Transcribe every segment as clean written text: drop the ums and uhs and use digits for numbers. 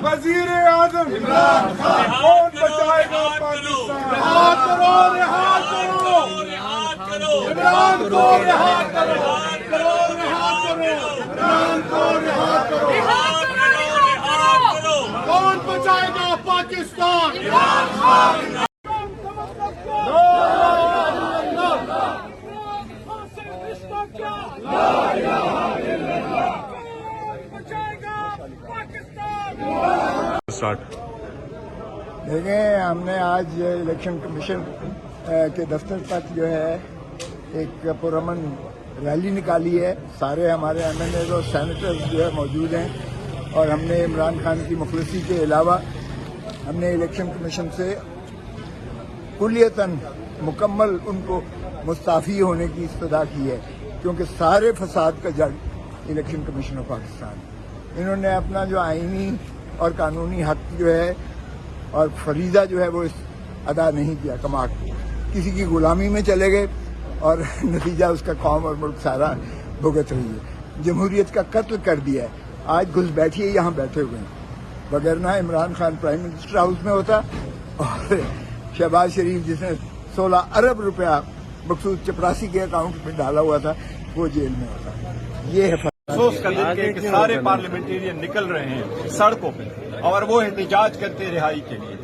وزیر اعظم عمران خان کون بچائے گا پاکستان؟ رہا کرو رہا کرو عمران کو رہا کرو رہا کرو عمران کو رہا کرو کون بچائے گا پاکستان؟ عمران خان دیکھیں ہم نے آج الیکشن کمیشن کے دفتر تک جو ہے ایک پرامن ریلی نکالی ہے. سارے ہمارے ایم این ایز اور سینیٹرز جو ہے موجود ہیں اور ہم نے عمران خان کی مخلصی کے علاوہ ہم نے الیکشن کمیشن سے کلیتاً مکمل ان کو مستعفی ہونے کی استدعا کی ہے کیونکہ سارے فساد کا جڑ الیکشن کمیشن آف پاکستان. انہوں نے اپنا جو آئینی اور قانونی حق جو ہے اور فریضہ جو ہے وہ ادا نہیں کیا. کما کسی کی غلامی میں چلے گئے اور نتیجہ اس کا قوم اور ملک سارا بھگت رہی ہے. جمہوریت کا قتل کر دیا ہے. آج گھس بیٹھیے یہاں بیٹھے ہوئے ہیں وگرنہ Imran Khan prime minister house میں ہوتا اور شہباز شریف جس نے 16 ارب روپیہ مقصود چپراسی کے اکاؤنٹ میں ڈالا ہوا تھا وہ جیل میں ہوتا. یہ ہے افسوس کا دن کہ سارے پارلیمنٹیرین نکل رہے ہیں سڑکوں پہ اور وہ احتجاج کرتے رہائی کے لیے.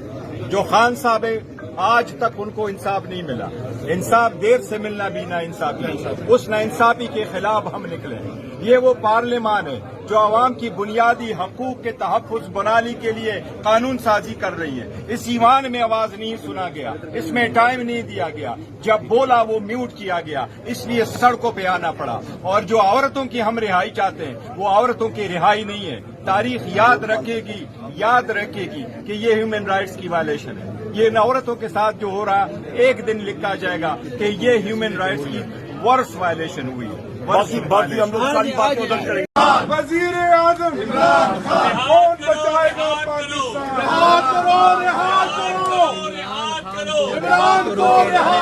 جو خان صاحب ہے آج تک ان کو انصاف نہیں ملا. انصاف دیر سے ملنا بھی نا انصافی. اس نا انصافی کے خلاف ہم نکلے ہیں. یہ وہ پارلیمان ہے جو عوام کی بنیادی حقوق کے تحفظ بنانے کے لیے قانون سازی کر رہی ہے. اس ایوان میں آواز نہیں سنا گیا, اس میں ٹائم نہیں دیا گیا, جب بولا وہ میوٹ کیا گیا, اس لیے سڑکوں پہ آنا پڑا. اور جو عورتوں کی ہم رہائی چاہتے ہیں وہ عورتوں کی رہائی نہیں ہے. تاریخ یاد رکھے گی کہ یہ ہیومن رائٹس کی وائلیشن ہے. یہ عورتوں کے ساتھ جو ہو رہا ایک دن لکھا جائے گا کہ یہ ہیومن رائٹس کی ورس وائلیشن ہوئی ہے. باقی ہم لوگ ساری باتیں ادھر کریں گے. وزیر اعظم عمران خان کون بچائے گا پاکستان؟ رہا کرو عمران کو رہا